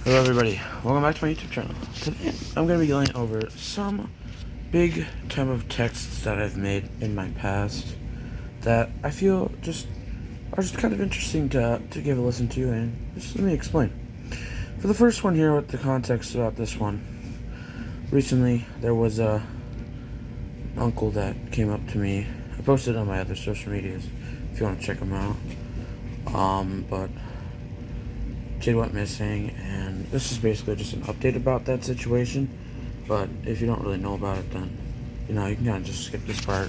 Hello everybody, welcome back to my YouTube channel. Today I'm going to be going over some big time of texts that I've made in my past that I feel are just kind of interesting to give a listen to, and just let me explain. For the first one here, with the context about this one, recently there was a uncle that came up to me. I posted on my other social medias if you want to check them out. But kid went missing, and this is basically just an update about that situation. But if you don't really know about it, then you can kind of just skip this part.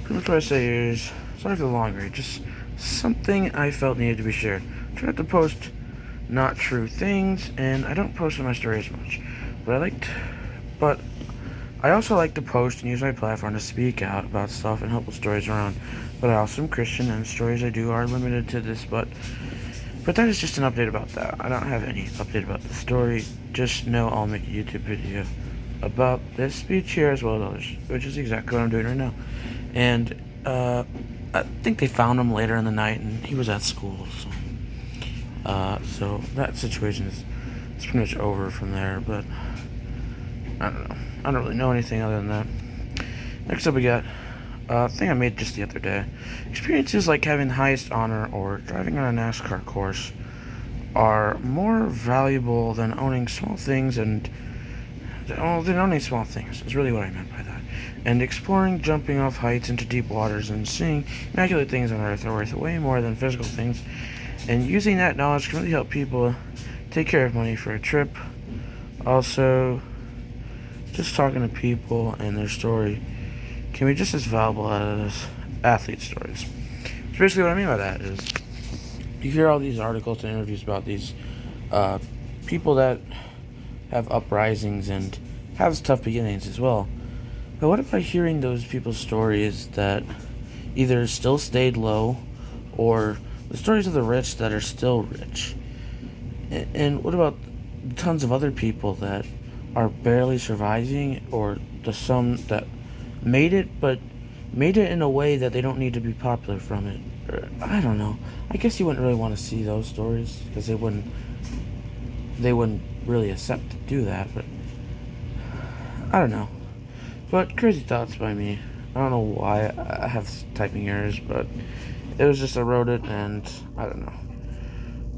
Pretty much what I say is, sorry for the long read, just something I felt needed to be shared. Try not to post not true things, and I don't post on my stories much, but I also like to post and use my platform to speak out about stuff and help with stories around. But I also am Christian, and stories I do are limited to this, but that is just an update about that. I don't have any update about the story. Just know I'll make a YouTube video about this speech here as well as others, which is exactly what I'm doing right now. And I think they found him later in the night, and he was at school. So that situation is pretty much over from there. But I don't know. I don't really know anything other than that. Next up, we got a thing I made just the other day. Experiences like having the highest honor or driving on a NASCAR course are more valuable than owning small things, is really what I meant by that. And exploring, jumping off heights into deep waters, and seeing immaculate things on Earth are worth way more than physical things. And using that knowledge can really help people take care of money for a trip. Also, just talking to people and their story can be just as valuable as athlete stories. So basically what I mean by that is, you hear all these articles and interviews about these people that have uprisings and have tough beginnings as well. But what about hearing those people's stories that either still stayed low, or the stories of the rich that are still rich? And what about tons of other people that are barely surviving, or the some that made it, but made it in a way that they don't need to be popular from it? Or, I don't know. I guess you wouldn't really want to see those stories, because they wouldn't really accept to do that. But I don't know. But crazy thoughts by me. I don't know why I have typing errors, but it was just I wrote it, and I don't know.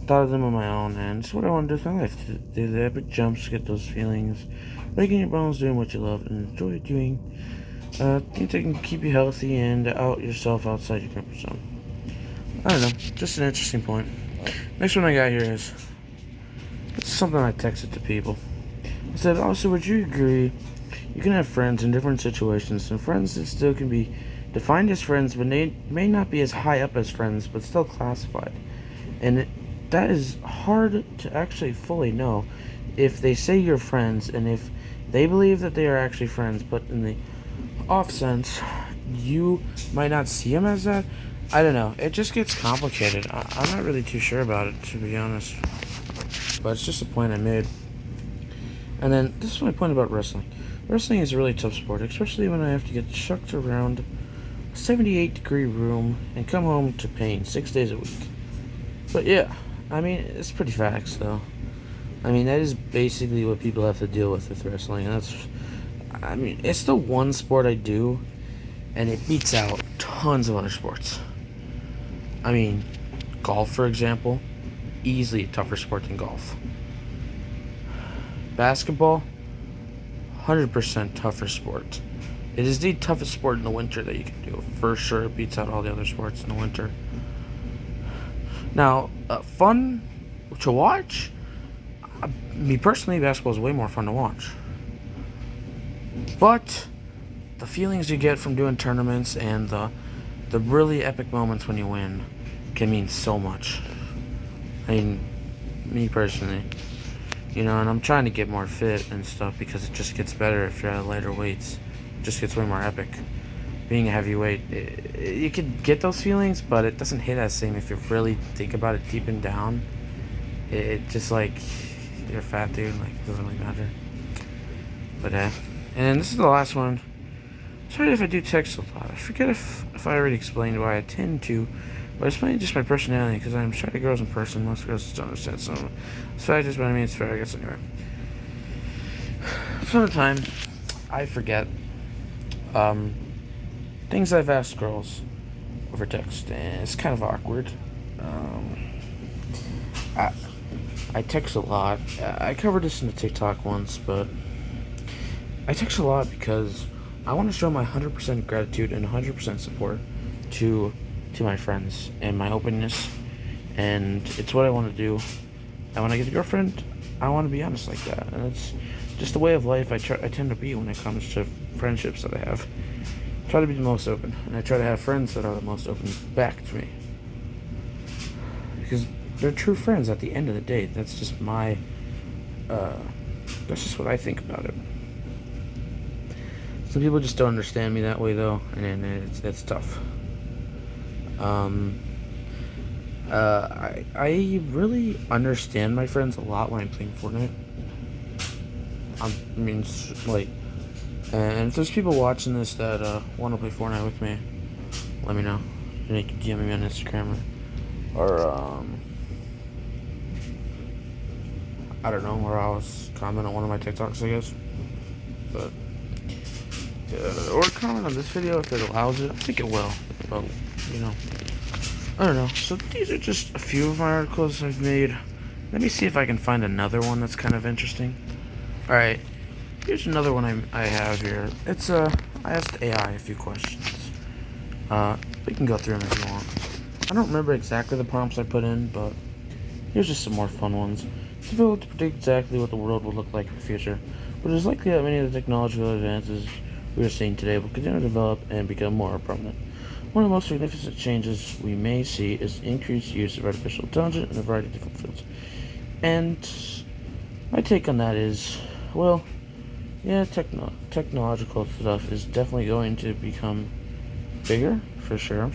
Thought of them on my own, and it's what I want to do with my life. To do the epic jumps, get those feelings, breaking your bones, doing what you love and enjoy doing. Things that can keep you healthy and out yourself outside your comfort zone. I don't know, just an interesting point. Next one I got here is, it's something I texted to people. I said, also, would you agree you can have friends in different situations, and friends that still can be defined as friends, but they may not be as high up as friends, but still classified? And that is hard to actually fully know if they say you're friends, and if they believe that they are actually friends, but in the off sense, you might not see them as that. I don't know. It just gets complicated. I'm not really too sure about it, to be honest. But it's just a point I made. And then, this is my point about wrestling. Wrestling is a really tough sport, especially when I have to get chucked around a 78-degree room and come home to pain 6 days a week. But yeah, I mean, it's pretty facts, though. I mean, that is basically what people have to deal with wrestling. It's the one sport I do, and it beats out tons of other sports. I mean, golf, for example, easily a tougher sport than golf. Basketball, 100% tougher sport. It is the toughest sport in the winter that you can do. For sure, it beats out all the other sports in the winter. Now, fun to watch? Me personally, basketball is way more fun to watch. But the feelings you get from doing tournaments and the really epic moments when you win can mean so much. I mean, me personally, and I'm trying to get more fit and stuff, because it just gets better if you're at lighter weights. It just gets way more epic. Being a heavyweight, you could get those feelings, but it doesn't hit as same if you really think about it deep and down. It just like, you're a fat dude, like, it doesn't really matter. But and this is the last one. Sorry if I do text a lot. I forget if I already explained why I tend to But it's mainly just my personality, because I'm shy to girls in person. Most girls just don't understand some of it. It's just what I mean, it's fair, I guess, anyway. Some of the time, I forget things I've asked girls over text, and it's kind of awkward. I, I text a lot. I covered this in the TikTok once, but I text a lot because I want to show my 100% gratitude and 100% support to my friends and my openness, and it's what I want to do. And when I get a girlfriend, I want to be honest like that, and it's just the way of life I tend to be when it comes to friendships that I have. I try to be the most open, and I try to have friends that are the most open back to me, because they're true friends at the end of the day. That's just my that's just what I think about it. Some people just don't understand me that way, though, and it's tough. I really understand my friends a lot when I'm playing Fortnite. I mean, like, and if there's people watching this that want to play Fortnite with me, let me know. You can DM me on Instagram or I don't know, or I'll comment on one of my TikToks, I guess. But or comment on this video if it allows it. I think it will, but you know, I don't know. So these are just a few of my articles I've made. Let me see if I can find another one that's kind of interesting. All right, here's another one I have here. It's I asked AI a few questions. We can go through them if you want. I don't remember exactly the prompts I put in, but here's just some more fun ones. It's difficult to predict exactly what the world will look like in the future, but it is likely that many of the technological advances we are seeing today will continue to develop and become more prominent. One of the most significant changes we may see is increased use of artificial intelligence in a variety of different fields. And my take on that is, well, yeah, technological stuff is definitely going to become bigger, for sure.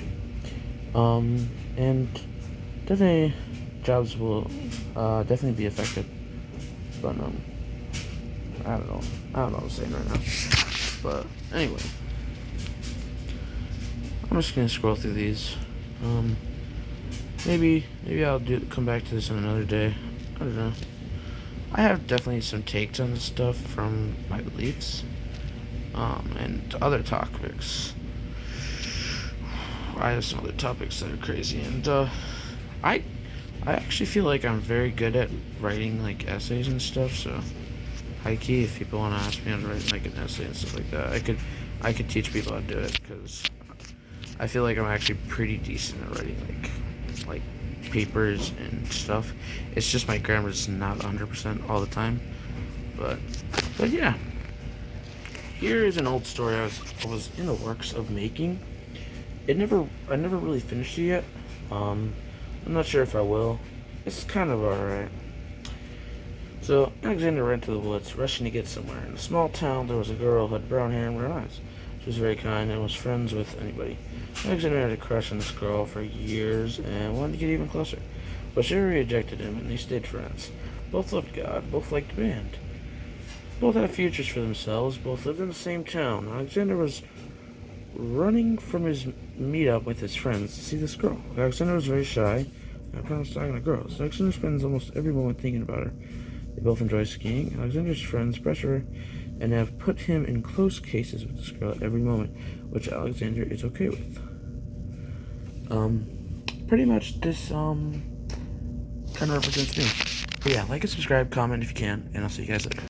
And definitely jobs will definitely be affected. But I don't know what I'm saying right now. But anyway, I'm just gonna scroll through these. Maybe I'll come back to this on another day. I don't know. I have definitely some takes on this stuff from my beliefs, and other topics. I have some other topics that are crazy, and I actually feel like I'm very good at writing like essays and stuff. So, high key, if people want to ask me how to write like an essay and stuff like that, I could teach people how to do it, because I feel like I'm actually pretty decent at writing like papers and stuff. It's just my grammar's not 100% all the time, but yeah. Here is an old story I was in the works of making. I never really finished it yet. I'm not sure if I will. It's kind of alright. So, Alexander ran to the woods, rushing to get somewhere. In a small town, there was a girl who had brown hair and brown eyes. She was very kind and was friends with anybody. Alexander had a crush on this girl for years and wanted to get even closer. But she rejected him, and they stayed friends. Both loved God, both liked band. Both had futures for themselves, both lived in the same town. Alexander was running from his meetup with his friends to see this girl. Alexander was very shy and promised talking to girls. Alexander spends almost every moment thinking about her. They both enjoy skiing. Alexander's friends pressure her and have put him in close cases with this girl at every moment, which Alexander is okay with. Pretty much this kind of represents me. But yeah, like and subscribe, comment if you can, and I'll see you guys later.